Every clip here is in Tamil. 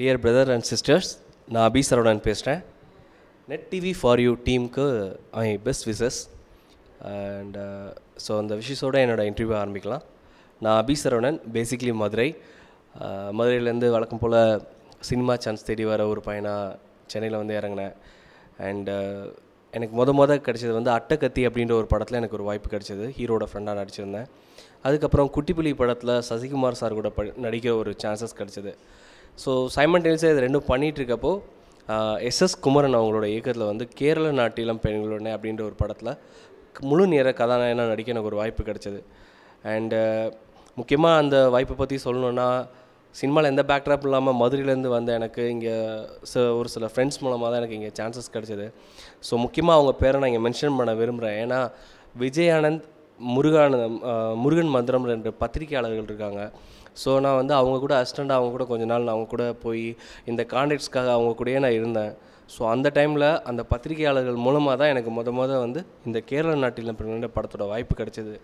Dear brother and sisters, நான் அபி சரவணன் பேசுகிறேன். நெட் டிவி ஃபார் யூ டீமுக்கு ஐ பெஸ்ட் விஷஸ் அண்ட் ஸோ அந்த விஷஸோடு என்னோடய இன்டர்வியூ ஆரம்பிக்கலாம். நான் அபி சரவணன், பேசிக்லி மதுரையிலேருந்து வழக்கம் போல் சினிமா சான்ஸ் தேடி வர ஒரு பையனாக சென்னையில் வந்து இறங்கினேன். அண்டு எனக்கு கிடச்சது வந்து அட்டக்கத்தி அப்படின்ற ஒரு படத்தில் எனக்கு ஒரு வாய்ப்பு கிடச்சிது. ஹீரோட ஃப்ரெண்டாக நடிச்சிருந்தேன். அதுக்கப்புறம் குட்டிப்புலி படத்தில் சசிகுமார் சார் கூட நடிக்கிற ஒரு சான்சஸ் கிடச்சிது. ஸோ சைமல்டேனியஸாக இது ரெண்டும் பண்ணிகிட்ருக்கப்போ எஸ்எஸ் குமரன் அவங்களோட இயக்கத்தில் வந்து கேரள நாட்டிலம் பெண்களுடனே அப்படின்ற ஒரு படத்தில் முழு நேர கதாநாயகனாக நடிக்க எனக்கு ஒரு வாய்ப்பு கிடச்சிது. அண்டு முக்கியமாக அந்த வாய்ப்பை பற்றி சொல்லணுன்னா, சினிமாவில் எந்த பேக்ட்ராப் இல்லாமல் மதுரையிலேருந்து வந்த எனக்கு இங்கே ஒரு சில ஃப்ரெண்ட்ஸ் மூலமாக தான் எனக்கு இங்கே சான்சஸ் கிடச்சிது. ஸோ முக்கியமாக அவங்க பேரை நான் இங்கே மென்ஷன் பண்ண விரும்புகிறேன். ஏன்னா விஜயானந்த், முருகன் மந்திரம் 2 பத்திரிகையாளர்கள் இருக்காங்க. ஸோ நான் வந்து அவங்க கூட அசிஸ்டண்ட்டாக அவங்க கூட கொஞ்ச நாள் நான் அவங்க கூட போய் இந்த கான்டாக்ட்ஸ்க்காக அவங்க கூடயே நான் இருந்தேன். ஸோ அந்த டைமில் அந்த பத்திரிகையாளர்கள் மூலமாக தான் எனக்கு வந்து இந்த கேரள நாட்டில் பிறந்த படத்தோட வாய்ப்பு கிடச்சிது.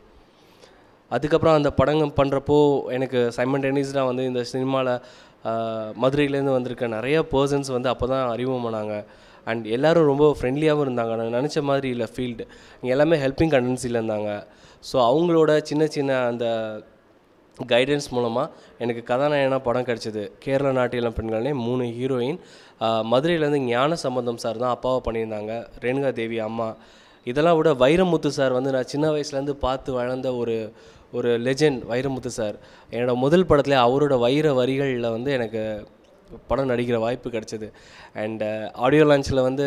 அதுக்கப்புறம் அந்த படங்கள் பண்ணுறப்போ எனக்கு சைமல்டேனியஸாக வந்து இந்த சினிமாவில் மதுரையிலேருந்து வந்திருக்க நிறைய பர்சன்ஸ் வந்து அப்போ தான் அறிமுகமானாங்க. அண்ட் எல்லோரும் ரொம்ப ஃப்ரெண்ட்லியாகவும் இருந்தாங்க. நான் நினச்ச மாதிரி இல்லை ஃபீல்டு, இங்கே எல்லாமே ஹெல்ப்பிங் டெண்டன்சியில் இருந்தாங்க. ஸோ அவங்களோட சின்ன அந்த கைடன்ஸ் மூலமாக எனக்கு கதாநாயகனாக படம் கிடச்சிது. கேரள நாட்டிலம் பெண்கள்னே 3 ஹீரோயின். மதுரையிலேருந்து ஞான சம்பந்தம் சார் தான் அப்பாவை பண்ணியிருந்தாங்க, ரேணுகா தேவி அம்மா. இதெல்லாம் விட வைரமுத்து சார் வந்து நான் சின்ன வயசுலேருந்து பார்த்து வளர்ந்த ஒரு லெஜெண்ட் வைரமுத்து சார். என்னோடய முதல் படத்தில் அவரோட வைர வரிகளில் வந்து எனக்கு படம் நடிக்கிற வாய்ப்பு கிடச்சிது. அண்டு ஆடியோ லான்ச்சில் வந்து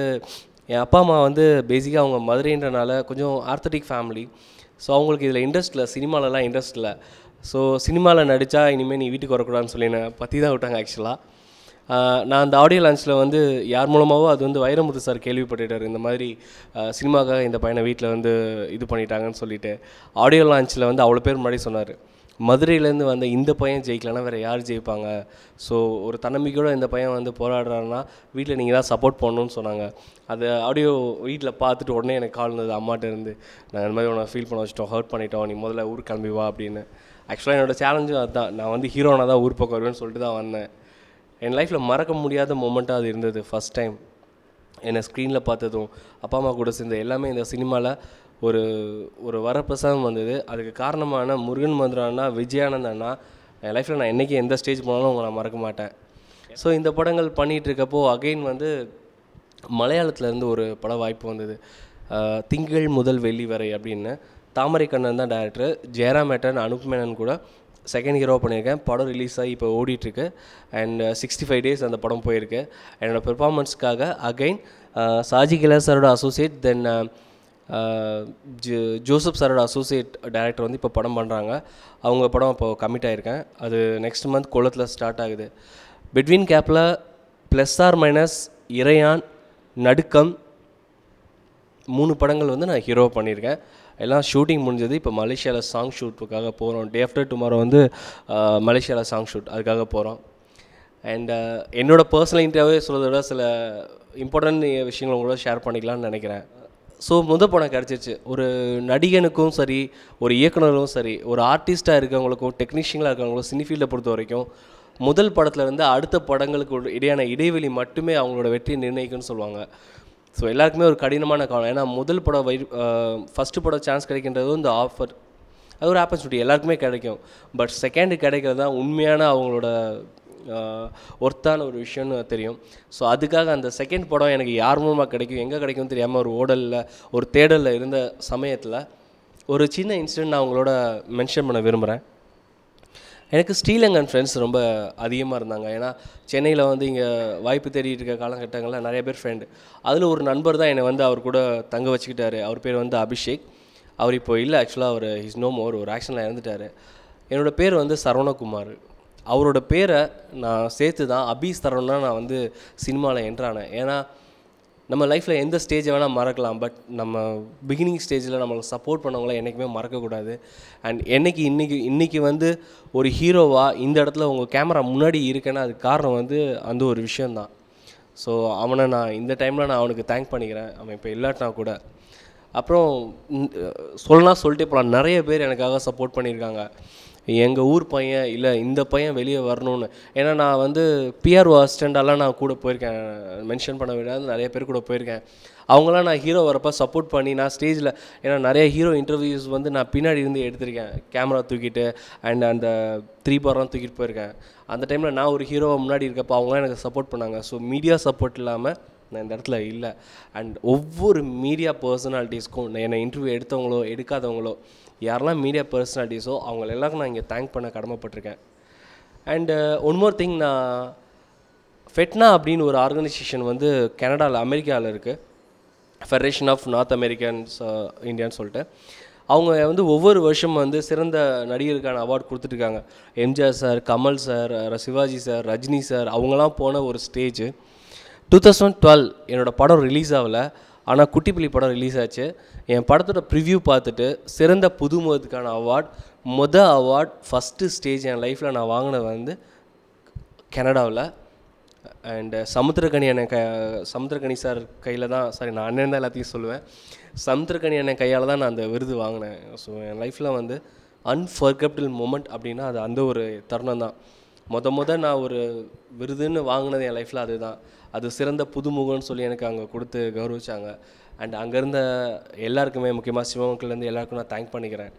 என் அப்பா அம்மா வந்து பேசிக்காக அவங்க மதுரைன்றனால கொஞ்சம் ஆர்த்தடிக் ஃபேமிலி. ஸோ அவங்களுக்கு இதில் இன்ட்ரெஸ்ட் இல்லை, சினிமாலலாம் இன்ட்ரெஸ்ட் இல்லை. ஸோ சினிமாவில் நடித்தா இனிமேல் நீ வீட்டுக்கு வரக்கூடாதுன்னு சொல்லி என்னை பற்றி தான் விட்டாங்க. ஆக்சுவலாக நான் அந்த ஆடியோ லான்ச்சில் வந்து யார் மூலமாகவோ அது வந்து வைரமுத்து சார் கேள்விப்பட்டுட்டார், இந்த மாதிரி சினிமாக்காக இந்த பையனை வீட்டில் வந்து இது பண்ணிட்டாங்கன்னு சொல்லிவிட்டு. ஆடியோ லான்ச்சில் வந்து அவ்வளோ பேர் முன்னாடி சொன்னார், மதுரையிலேருந்து வந்த இந்த பையன் ஜெயிக்கலன்னா வேறு யார் ஜெயிப்பாங்க? ஸோ ஒரு தன்னம்பிக்கையோடு இந்த பையன் வந்து போராடுறாருன்னா வீட்டில் நீங்கள் தான் சப்போர்ட் பண்ணணும்னு சொன்னாங்க. அது ஆடியோ வீட்டில் பார்த்துட்டு உடனே எனக்கு கால் வந்தது அம்மாட்ட இருந்து, நாங்கள் இந்த மாதிரி உன்னை ஃபீல் பண்ண வச்சிட்டோம், ஹர்ட் பண்ணிட்டோம், நீ முதல்ல ஊருக்கு கிளம்பி வா அப்படின்னு. ஆக்சுவலாக என்னோடய சேலஞ்சும் அதுதான், நான் வந்து ஹீரோனாக தான் ஊர் பக்கம் வருவேன்னு சொல்லிட்டு தான் வந்தேன். என் லைஃப்பில் மறக்க முடியாத மொமெண்ட்டாக அது இருந்தது. ஃபஸ்ட் டைம் என்னை ஸ்க்ரீனில் பார்த்ததும் அப்பா அம்மா கூட சேர்ந்த எல்லாமே இந்த சினிமாவில் ஒரு வரப்பிரசாதம் வந்தது. அதுக்கு காரணமான முருகன் மந்திரம் அண்ணா, விஜயானந்த் அண்ணா. என் லைஃப்பில் நான் என்றைக்கு எந்த ஸ்டேஜ் போனாலும் அவங்க நான் மறக்க மாட்டேன். ஸோ இந்த படங்கள் பண்ணிகிட்ருக்கப்போ அகெயின் வந்து மலையாளத்துலேருந்து ஒரு பட வாய்ப்பு வந்தது, திங்கள் முதல் வெள்ளி வரை அப்படின்னு. தாமரை கண்ணன் தான் டேரக்டர். ஜெயராம் மேட்டன், அனுப் மேனன் கூட செகண்ட் ஹீரோ பண்ணியிருக்கேன். படம் ரிலீஸ் ஆகி இப்போ ஓடிட்டுருக்கு. அண்ட் 65 days அந்த படம் போயிருக்கு. என்னோடய பெர்ஃபார்மன்ஸ்க்காக அகைன் சாஜி கிலா சாரோட அசோசியேட், தென் ஜோசப் சாரோட அசோசியேட் டைரக்டர் வந்து இப்போ படம் பண்ணுறாங்க. அவங்க படம் இப்போ கமிட் ஆகியிருக்கேன். அது நெக்ஸ்ட் மந்த் கொளத்தில் ஸ்டார்ட் ஆகுது. பிட்வீன் கேப்பில் +or- இறையான், நடுக்கம் 3 படங்கள் வந்து நான் ஹீரோ பண்ணியிருக்கேன். எல்லாம் ஷூட்டிங் முடிஞ்சது. இப்போ மலேசியாவில் சாங் ஷூட்டுக்காக போகிறோம். டே ஆஃப்டர் டுமாரோ வந்து மலேசியாவில் சாங் ஷூட், அதுக்காக போகிறோம். அண்ட் என்னோடய பர்சனல் இன்டர்வியூவே சொல்கிறத விட சில இம்பார்ட்டன்ட் விஷயங்கள் உங்களோட ஷேர் பண்ணிக்கலாம்னு நினைக்கிறேன். ஸோ படம் கிடச்சிருச்சு. ஒரு நடிகனுக்கும் சரி, ஒரு இயக்குனரும் சரி, ஒரு ஆர்டிஸ்ட்டாக இருக்கவங்களுக்கும் டெக்னீஷியனாக இருக்கவங்களுக்கும் சினிஃபீல்டை பொறுத்த வரைக்கும் முதல் படத்துலேருந்து அடுத்த படங்களுக்கு இடையான இடைவெளி மட்டுமே அவங்களோட வெற்றியை நிர்ணயிக்கும்னு சொல்லுவாங்க. ஸோ எல்லாருக்குமே ஒரு கடினமான காலம். ஏன்னா முதல் படம் ஃபஸ்ட்டு படம் சான்ஸ் கிடைக்கின்றதும் இந்த ஆஃபர், அது ஒரு ஆப்பர்ச்சுனிட்டி எல்லாருக்குமே கிடைக்கும். பட் செகண்டு கிடைக்கிறது தான் உண்மையான அவங்களோட ஒர்த்தான ஒரு விஷயம்னு தெரியும். ஸோ அதுக்காக அந்த செகண்ட் படம் எனக்கு யார் மூலமாக கிடைக்கும், எங்கே கிடைக்கும்னு தெரியாமல் ஒரு ஓடலில் ஒரு தேடலில் இருந்த சமயத்தில் ஒரு சின்ன இன்சிடென்ட் நான் அவங்களோட மென்ஷன் பண்ண விரும்புகிறேன். எனக்கு ஸ்ரீலங்கன் ஃப்ரெண்ட்ஸ் ரொம்ப அதிகமாக இருந்தாங்க. ஏன்னா சென்னையில் வந்து இங்கே வாய்ப்பு தேடிட்டு இருக்க காலகட்டங்களில் நிறைய பேர் ஃப்ரெண்டு. அதில் ஒரு நண்பர் தான் என்னை வந்து அவர் கூட தங்க வச்சுக்கிட்டாரு. அவர் பேர் வந்து அபிஷேக். அவர் இப்போ இல்லை, ஆக்சுவலாக அவர் இஸ் நோ மோர், ஒரு ஆக்ஷனில் இறந்துட்டார். என்னோடய பேர் வந்து சரவணகுமார். அவரோட பேரை நான் சேர்த்து தான் அபி சரவணனா நான் வந்து சினிமாவில் என்ட்ரானேன். ஏன்னா நம்ம லைஃப்பில் எந்த ஸ்டேஜை வேணால் மறக்கலாம், பட் நம்ம பிகினிங் ஸ்டேஜில் நம்மளுக்கு சப்போர்ட் பண்ணவங்கள என்றைக்குமே மறக்கக்கூடாது. அண்ட் இன்றைக்கி வந்து ஒரு ஹீரோவாக இந்த இடத்துல உங்கள் கேமரா முன்னாடி இருக்கேன்னா அதுக்கு காரணம் வந்து அந்த ஒரு விஷயந்தான். ஸோ அவனை நான் இந்த டைமில் நான் அவனுக்கு தேங்க் பண்ணிக்கிறேன். அவன் இப்போ இல்லாட்டினா கூட. அப்புறம் சொல்லிட்டே போகலாம். நிறைய பேர் எனக்காக சப்போர்ட் பண்ணியிருக்காங்க. எங்கள் ஊர் பையன் இல்லை இந்த பையன் வெளியே வரணும்னு. ஏன்னா நான் வந்து பிஆர்ஓ அசிஸ்டண்டாலாம் நான் கூட போயிருக்கேன், மென்ஷன் பண்ண விடாது நிறைய பேர் கூட போயிருக்கேன். அவங்களாம் நான் ஹீரோ வரப்போ சப்போர்ட் பண்ணி நான் ஸ்டேஜில், ஏன்னா நிறைய ஹீரோ இன்டர்வியூஸ் வந்து நான் பின்னாடி இருந்து எடுத்திருக்கேன், கேமரா தூக்கிட்டு அண்ட் அந்த 3 பார்லாம் தூக்கிட்டு போயிருக்கேன். அந்த டைமில் நான் ஒரு ஹீரோவை முன்னாடி இருக்கப்போ அவங்களாம் எனக்கு சப்போர்ட் பண்ணாங்க. ஸோ மீடியா சப்போர்ட் இல்லாமல் நான் இந்த இடத்துல இல்லை. அண்ட் ஒவ்வொரு மீடியா பர்சனாலிட்டிஸ்க்கும் என்னை இன்டர்வியூ எடுத்தவங்களோ எடுக்காதவங்களோ யாரெல்லாம் மீடியா பர்சனாலிட்டிஸோ அவங்கள எல்லாருக்கும் நான் இங்கே தேங்க் பண்ண கடமைப்பட்டிருக்கேன். அண்டு ஒன் மோர் திங், நான் ஃபெட்னா அப்படின்னு ஒரு ஆர்கனைசேஷன் வந்து கனடாவில் அமெரிக்காவில் இருக்குது, ஃபெடரேஷன் ஆஃப் நார்த் அமெரிக்கன்ஸ் இந்தியான்னு சொல்லிட்டு. அவங்க வந்து ஒவ்வொரு வருஷம் வந்து சிறந்த நடிகருக்கான அவார்டு கொடுத்துட்ருக்காங்க. MGR sir, Kamal sir, Sivaji sir, Rajini sir அவங்களாம் போன ஒரு ஸ்டேஜ். 2012 என்னோடய படம் ரிலீஸ் ஆகலை, ஆனால் குட்டிப்புலி படம் ரிலீஸ் ஆச்சு. என் படத்தோட ப்ரிவ்யூ பார்த்துட்டு சிறந்த புதுமுகத்துக்கான அவார்ட் ஃபஸ்ட்டு ஸ்டேஜ் என் லைஃப்பில் நான் வாங்கினது வந்து கனடாவில். அண்டு சமுத்திரக்கனி சார் கையில் தான், சாரி நான் அண்ணன் தான் எல்லாத்தையும் சொல்லுவேன், சமுத்திரக்கனி அண்ணன் கையால் தான் நான் அந்த விருது வாங்கினேன். ஸோ என் லைஃப்பில் வந்து அன்ஃபர்கெட்டபிள் மொமெண்ட் அப்படின்னா அது அந்த ஒரு தருணம் தான். நான் ஒரு விருதுன்னு வாங்கினது என் லைஃப்பில் அதுதான். அது சிறந்த புதுமுகம்னு சொல்லி எனக்கு அங்கே கொடுத்து கௌரவிச்சாங்க. அண்ட் அங்கே இருந்த எல்லாருக்குமே, முக்கியமாக சிவமக்கள்லேருந்து எல்லாருக்கும் நான் தேங்க் பண்ணிக்கிறேன்.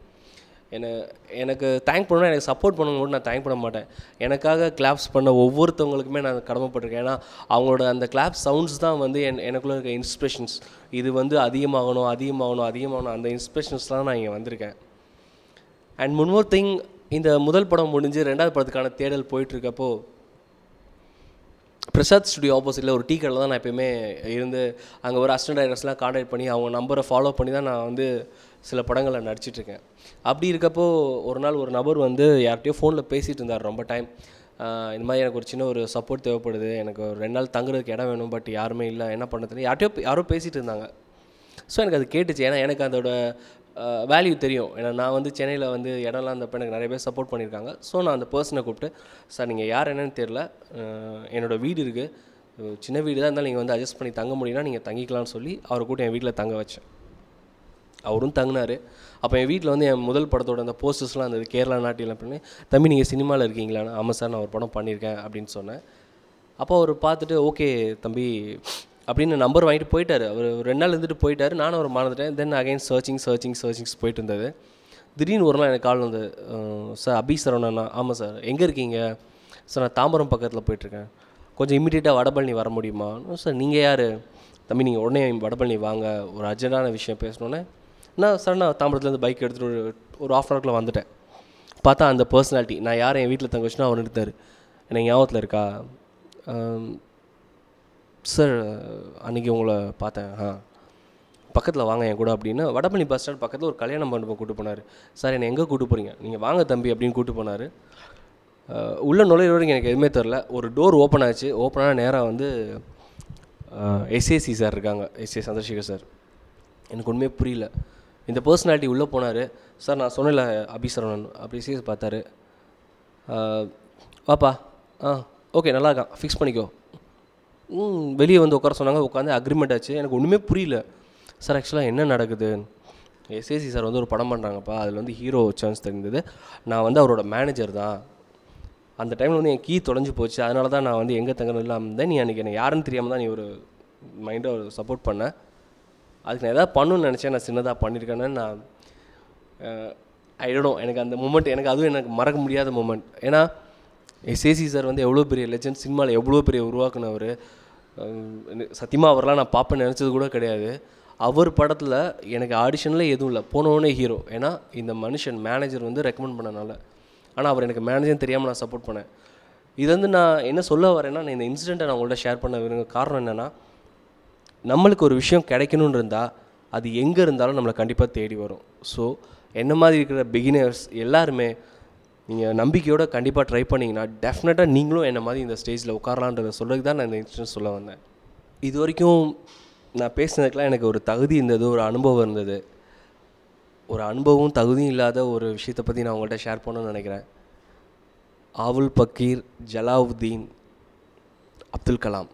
எனக்கு தேங்க் பண்ணணும், எனக்கு சப்போர்ட் பண்ணணும் கூட நான் தேங்க் பண்ண மாட்டேன். எனக்காக கிளாப்ஸ் பண்ண ஒவ்வொருத்தவங்களுக்குமே நான் கடமைப்பட்டிருக்கேன். ஏன்னா அவங்களோட அந்த கிளாப் சவுண்ட்ஸ் தான் வந்து எனக்குள்ளே இருக்க இன்ஸ்பிரேஷன்ஸ். இது வந்து அதிகமாகணும் அந்த இன்ஸ்பிரேஷன்ஸ்லாம் நான் இங்கே வந்திருக்கேன். அண்ட் ஒன் மோர் திங், இந்த முதல் படம் முடிஞ்சு 2வது படத்துக்கான தேடல் போயிட்டுருக்கப்போ பிரசாத் ஸ்டுடியோ ஆப்போசிட்டில் ஒரு டீ கடையில் தான் நான் எப்போயுமே இருந்து அங்கே ஒரு அசிஸ்டன்ட் டைரக்டர்ஸ்லாம் கான்டாக்ட் பண்ணி அவங்க நம்பரை ஃபாலோ பண்ணி தான் நான் வந்து சில படங்களில் நடிச்சிட்ருக்கேன். அப்படி இருக்கப்போ ஒரு நாள் ஒரு நபர் வந்து யார்கிட்டயோ ஃபோனில் பேசிகிட்டு இருந்தார் ரொம்ப டைம். இந்த மாதிரி எனக்கு ஒரு சின்ன ஒரு சப்போர்ட் தேவைப்படுது, எனக்கு ஒரு 2 நாள் தங்குறதுக்கு இடம் வேணும், பட் யாருமே இல்லை, என்ன பண்ணுறதுன்னு யாரோ பேசிகிட்டு இருந்தாங்க. ஸோ எனக்கு அது கேட்டுச்சு. ஏன்னா எனக்கு அதோட வேல்யூ தெரியும். ஏன்னா நான் வந்து சென்னையில் வந்து இடம்லாம் இருந்தப்போ எனக்கு நிறைய பேர் சப்போர்ட் பண்ணியிருக்காங்க. ஸோ நான் அந்த பர்சனை கூப்பிட்டு, சார் நீங்கள் யார் என்னன்னு தெரில, என்னோடய வீடு இருக்குது, சின்ன வீடு தான் இருந்தாலும் நீங்கள் வந்து அட்ஜஸ்ட் பண்ணி தங்க முடியும்னா நீங்கள் தங்கிக்கலாம்னு சொல்லி அவரை கூப்பிட்டு என் வீட்டில் தங்க வச்சேன். அவரும் தங்கினார். அப்போ என் வீட்டில் வந்து என் முதல் படத்தோட அந்த போஸ்டர்ஸ்லாம் இருந்தது, கேரளா நாட்டில் பண்ணி, தம்பி நீங்கள் சினிமாவில் இருக்கீங்களான்னு. ஆமாம் சார், நான் ஒரு படம் பண்ணியிருக்கேன் அப்படின்னு சொன்னேன். அப்போ அவர் பார்த்துட்டு, ஓகே தம்பி அப்படின்னு நம்பர் வாங்கிட்டு போயிட்டார். அவர் 2 நாள் இருந்துட்டு போயிட்டார். நானும் அவர் மறந்துட்டேன். தென் அகைன் சர்ச்சிங்ஸ் போயிட்டு இருந்தது. திடீர்னு ஒரு நாள் எனக்கு கால் வந்தது, சார் அபி சரவணனா. ஆமாம் சார், எங்கே இருக்கீங்க? சார் நான் தாம்பரம் பக்கத்தில் போயிட்டுருக்கேன், கொஞ்சம் இமீடியட்டாக வடபழனி வர முடியுமா? சார் நீங்கள் யார்? தம்பி நீங்கள் உடனே வடபழனி வாங்க, ஒரு அர்ஜென்ட்டான விஷயம் பேசணுன்னே. நான் தாம்பரத்துலேருந்து பைக் எடுத்துகிட்டு ஒரு 1/2 hour வந்துட்டேன். பார்த்தா அந்த பர்சனாலிட்டி, நான் யார் என் வீட்டில் தங்க வச்சுன்னா அவர் எடுத்தார். எனக்கு ஞாபகத்தில் இருக்கா சார், அன்றைக்கி உங்களை பார்த்தேன், பக்கத்தில் வாங்க என் கூட அப்படின்னு. வடபழனி பஸ் ஸ்டாண்ட் பக்கத்தில் ஒரு கல்யாண மண்டபம் கூட்டு போனார். சார் என்னை எங்கே கூட்டு போகிறீங்க? நீங்கள் வாங்க தம்பி அப்படின்னு கூட்டு போனார். உள்ளே நுழையிற வரைக்கும் எனக்கு எதுவுமே தெரில. ஒரு டோர் ஓப்பன் ஆச்சு. ஓப்பனாக நேராக வந்து எஸ்ஏசி சார் இருக்காங்க, எஸ்ஏ சந்திரசேகர் சார். எனக்கு ஒன்றுமே புரியல. இந்த பர்சனாலிட்டி உள்ளே போனார். சார் நான் சொன்னல அபி சரவணன். அப்படி எஸ்ஏசி பார்த்தாரு. வாப்பா, ஓகே நல்லா இருக்கான், ஃபிக்ஸ் பண்ணிக்கோ. வெளியே வந்து உட்கார சொன்னாங்க. உட்காந்து அக்ரிமெண்ட் ஆச்சு. எனக்கு ஒன்றுமே புரியல. சார் ஆக்சுவலாக என்ன நடக்குது? எஸ்ஏசி சார் வந்து ஒரு படம் பண்ணுறாங்கப்பா, அதில் வந்து ஹீரோ சான்ஸ் தெரிந்தது. நான் வந்து அவரோட மேனேஜர் தான். அந்த டைமில் வந்து என் கீ தொலைஞ்சு போச்சு, அதனால தான் நான் வந்து எங்கே தங்குறது இல்லாமல் இருந்தேன். நீ அன்றைக்கி எனக்கு யாருன்னு தெரியாமல் தான் நீ ஒரு மைண்டை ஒரு சப்போர்ட் பண்ண. அதுக்கு நான் எதாவது பண்ணணும்னு நினச்சேன், நான் சின்னதாக பண்ணியிருக்கேன்னு நான் ஐடனோ. எனக்கு அந்த மூமெண்ட் அதுவும் எனக்கு மறக்க முடியாத மூமெண்ட். ஏன்னா எஸ்ஏசி சார் வந்து எவ்வளோ பெரிய லெஜண்ட், சினிமாவில் எவ்வளோ பெரிய உருவாக்குனவர். சத்தியமாக அவரெலாம் நான் பார்ப்பேன்னு நினச்சது கூட கிடையாது. அவர் படத்தில் எனக்கு ஆடிஷனில் எதுவும் இல்லை, போனவொடனே ஹீரோ. ஏன்னா இந்த மனுஷன் மேனேஜர் வந்து ரெக்கமெண்ட் பண்ணனால. ஆனால் அவர் எனக்கு மேனேஜர்னு தெரியாமல் நான் சப்போர்ட் பண்ணேன். இது வந்து நான் என்ன சொல்ல வரேன்னா, நான் இந்த இன்சிடெண்ட்டை நான் உங்கள்கிட்ட ஷேர் பண்ண விரும்ப காரணம் என்னென்னா, நம்மளுக்கு ஒரு விஷயம் கிடைக்கணுன்னு இருந்தால் அது எங்கே இருந்தாலும் நம்மளை கண்டிப்பாக தேடி வரும். ஸோ என்ன மாதிரி இருக்கிற பிகினர்ஸ் எல்லாருமே நீங்கள் நம்பிக்கையோடு கண்டிப்பாக ட்ரை பண்ணிங்கன்னா டெஃபினட்டாக நீங்களும் என்ன மாதிரி இந்த ஸ்டேஜில் உட்காரலான்றதை சொல்கிறதுக்கு தான் நான் இந்த இன்சிடென்ட் சொல்ல வந்தேன். இது வரைக்கும் நான் பேசுனதுக்கெலாம் எனக்கு ஒரு தகுதி இருந்தது, ஒரு அனுபவம் இருந்தது. ஒரு அனுபவம் தகுதியும் இல்லாத ஒரு விஷயத்தை பற்றி நான் உங்கள்கிட்ட ஷேர் பண்ணணும்னு நினைக்கிறேன். ஆவுல் பக்கீர் ஜலாவுத்தீன் அப்துல் கலாம்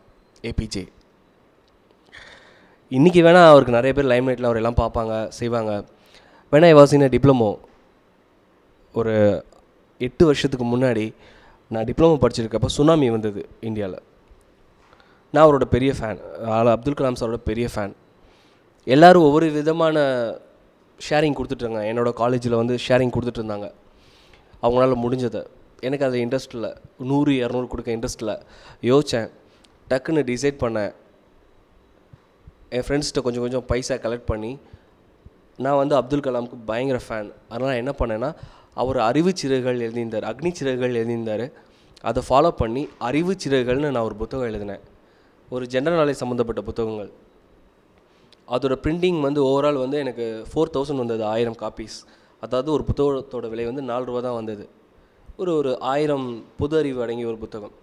ஏபிஜே. இன்றைக்கி வேணால் அவருக்கு நிறைய பேர் லைம்லைட்டில் அவர் எல்லாம் பார்ப்பாங்க செய்வாங்க. வேணா I was in a diploma. ஒரு 8 வருஷத்துக்கு முன்னாடி நான் டிப்ளமோ படிச்சிருக்கப்போ சுனாமி வந்தது இந்தியாவில். நான் அவரோட பெரிய ஃபேன், அப்துல் கலாம் சாரோட பெரிய ஃபேன். எல்லோரும் ஒவ்வொரு விதமான ஷேரிங் கொடுத்துட்ருங்க. என்னோடய காலேஜில் வந்து ஷேரிங் கொடுத்துட்டு இருந்தாங்க அவங்களால முடிஞ்சதை. எனக்கு அதில் இன்ட்ரெஸ்ட் இல்லை, 100 200 கொடுக்க இன்ட்ரெஸ்ட் இல்லை. யோசித்தேன், டக்குன்னு டிசைட் பண்ணேன். என் ஃப்ரெண்ட்ஸ்கிட்ட கொஞ்சம் கொஞ்சம் பைசா கலெக்ட் பண்ணி, நான் வந்து அப்துல் கலாமுக்கு பயங்கர ஃபேன். அதனால் என்ன பண்ணேன்னா, அவர் அறிவு சிறகுகள் எழுதியிருந்தார், அக்னி சிறகுகள் எழுதியிருந்தார். அதை ஃபாலோ பண்ணி அறிவு சிறகுகள்னு நான் ஒரு புத்தகம் எழுதினேன். ஒரு ஜென்ரல் நாலேஜ் சம்மந்தப்பட்ட புத்தகங்கள். அதோட பிரிண்டிங் வந்து ஓவரால் வந்து எனக்கு 4000 வந்தது, 1000 காப்பீஸ். அதாவது ஒரு புத்தகத்தோட விலை வந்து 4 ரூபா தான் வந்தது. ஒரு 1000 பொது அறிவு அடங்கிய ஒரு புத்தகம்.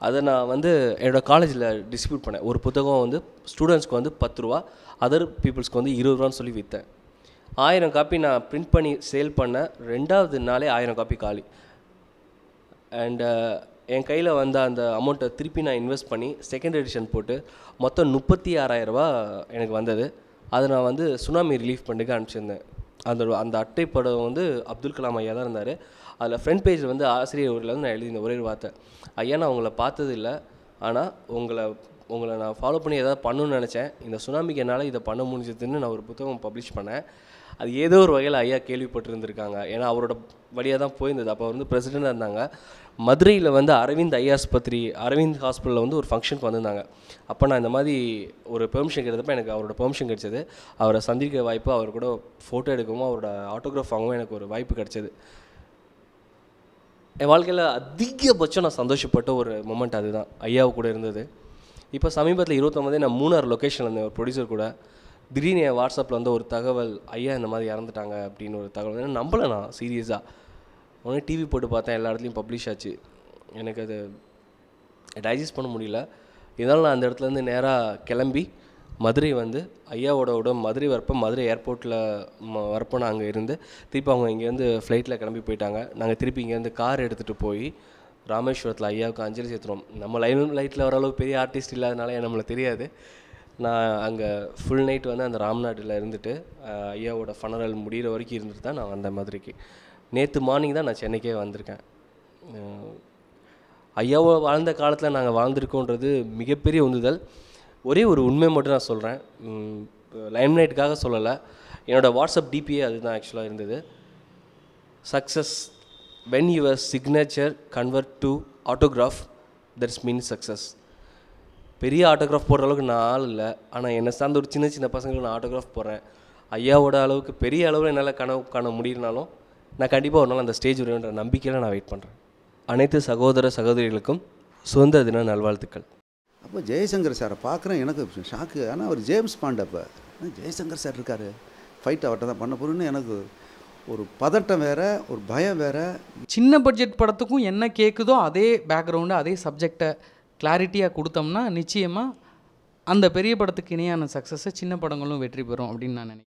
அதை நான் வந்து என்னோடய காலேஜில் டிஸ்ட்ரிபியூட் பண்ணேன். ஒரு புத்தகம் வந்து ஸ்டூடெண்ட்ஸ்க்கு வந்து 10 ரூபா, அதர் பீப்புள்ஸ்க்கு வந்து 20 ரூபான்னு சொல்லி விற்றேன். 1000 காப்பி நான் பிரிண்ட் பண்ணி சேல் பண்ண 2வது நாளே 1000 காப்பி காலி. அண்டு என் கையில் வந்த அந்த அமௌண்ட்டை திருப்பி நான் இன்வெஸ்ட் பண்ணி செகண்ட் எடிஷன் போட்டு மொத்தம் 36,000 ரூபா எனக்கு வந்தது. அதை நான் வந்து சுனாமி ரிலீஃப் ஃபண்டுக்கு அனுப்பிச்சிருந்தேன். அந்த அட்டை படம் வந்து அப்துல் கலாம் ஐயா தான் இருந்தார். அதில் ஃப்ரண்ட் பேஜில் வந்து ஆசிரியர் ஊரில் வந்து நான் எழுதியிருந்தேன் ஒரே ஒரு வார்த்தை, ஐயா நான் உங்களை பார்த்தது இல்லை, ஆனால் உங்களை நான் ஃபாலோ பண்ணி எதாவது பண்ணணும்னு நினச்சேன். இந்த சுனாமிக்கு என்னால் இதை பண்ண முடிஞ்சதுன்னு நான் ஒரு புத்தகம் பப்ளிஷ் பண்ணேன். அது ஏதோ ஒரு வகையில் ஐயா கேள்விப்பட்டிருந்திருக்காங்க. ஏன்னா அவரோட வழியாக தான் போயிருந்தது. அப்போ வந்து பிரசிடெண்ட்டாக இருந்தாங்க. மதுரையில் வந்து அரவிந்த் ஐ ஆஸ்பத்திரி, அரவிந்த் ஹாஸ்பிட்டலில் வந்து ஒரு ஃபங்க்ஷனுக்கு வந்திருந்தாங்க. அப்போ நான் இந்த மாதிரி ஒரு பெர்மிஷன் கிடைத்தப்போ எனக்கு அவரோட பெர்மிஷன் கிடச்சிது. அவரை சந்திக்க வாய்ப்பு, அவர் கூட ஃபோட்டோ எடுக்கவும் அவரோட ஆட்டோகிராஃப் வாங்கவும் எனக்கு ஒரு வாய்ப்பு கிடச்சிது. என் வாழ்க்கையில் அதிகபட்சம் நான் சந்தோஷப்பட்ட ஒரு மொமெண்ட் அதுதான், ஐயாவு கூட இருந்தது. இப்போ சமீபத்தில் 29 நான் மூணார் லொக்கேஷனில் இருந்தேன் ஒரு ப்ரொடியூசர் கூட. திடீர்னு என் வாட்ஸ்அப்பில் வந்து ஒரு தகவல், ஐயா இந்த மாதிரி இறந்துட்டாங்க அப்படின்னு ஒரு தகவல். ஏன்னா நம்பலை நான் சீரியஸாக. உடனே டிவி போட்டு பார்த்தேன், எல்லா இடத்துலையும் பப்ளிஷ் ஆச்சு. எனக்கு அது டைஜஸ்ட் பண்ண முடியல. இதனால் நான் அந்த இடத்துலேருந்து நேராக கிளம்பி மதுரை வந்து ஐயாவோட மதுரை வரப்போ, மதுரை ஏர்போர்ட்டில் வரப்போ நான் அங்கே இருந்து திருப்பி அவங்க இங்கேருந்து ஃப்ளைட்டில் கிளம்பி போயிட்டாங்க. நாங்கள் திருப்பி இங்கேருந்து கார் எடுத்துகிட்டு போய் ராமேஸ்வரத்தில் ஐயாவுக்கு அஞ்சலி செலுத்துகிறோம். நம்ம லைட்டில் வர அளவுக்கு பெரிய ஆர்டிஸ்ட் இல்லாதனால நம்மளுக்கு தெரியாது. நான் அங்கே ஃபுல் நைட் வந்து அந்த ராம்நாட்டில் இருந்துட்டு ஐயாவோட ஃபனரல் முடிகிற வரைக்கும் இருந்துட்டு தான் நான் வந்தேன் மதுரைக்கு. நேற்று மார்னிங் தான் நான் சென்னைக்கே வந்திருக்கேன். ஐயாவோ வாழ்ந்த காலத்தில் நாங்கள் வாழ்ந்திருக்கோன்றது மிகப்பெரிய உந்துதல். ஒரே ஒரு உண்மை மட்டும் நான் சொல்கிறேன், லைம்லைட்டுக்காக சொல்லலை. என்னோடய வாட்ஸ்அப் டிபியே அதுதான் ஆக்சுவலாக இருந்தது. Success when your signature convert to autograph, that's means success. பெரிய ஆட்டோகிராஃப் போடுற அளவுக்கு நான் ஆள் இல்லை. ஆனால் என்னை சார்ந்த ஒரு சின்ன சின்ன பசங்களுக்கு நான் ஆட்டோகிராஃப் போடுறேன். ஐயாவோட அளவுக்கு பெரிய அளவில் என்னால் கனவு காண முடியலனாலும் நான் கண்டிப்பாக ஒரு நாள் அந்த ஸ்டேஜ் வருவேன்ற நம்பிக்கையில் நான் வெயிட் பண்ணுறேன். அனைத்து சகோதர சகோதரிகளுக்கும் சுதந்திர தின நல்வாழ்த்துக்கள். அப்போ ஜெய்சங்கர் சாரை பார்க்குறேன், எனக்கு ஷாக்கு. ஆனால் அவர் ஜேம்ஸ் பாண்ட். அப்போ ஜெய்சங்கர் சார் இருக்கார், ஃபைட் அவர்கிட்ட தான் பண்ண போகிறேன்னு எனக்கு ஒரு பதட்டம் வேறு, ஒரு பயம் வேறு. சின்ன பட்ஜெட் படத்துக்கும் என்ன கேட்குதோ அதே பேக்ரவுண்டு, அதே சப்ஜெக்டை கிளாரிட்டியாக கொடுத்தோம்னா நிச்சயமாக அந்த பெரிய படத்துக்கு இணையான சக்ஸஸை சின்ன படங்களும் வெற்றி பெறும் அப்படின்னு நான் நினைக்கிறேன்.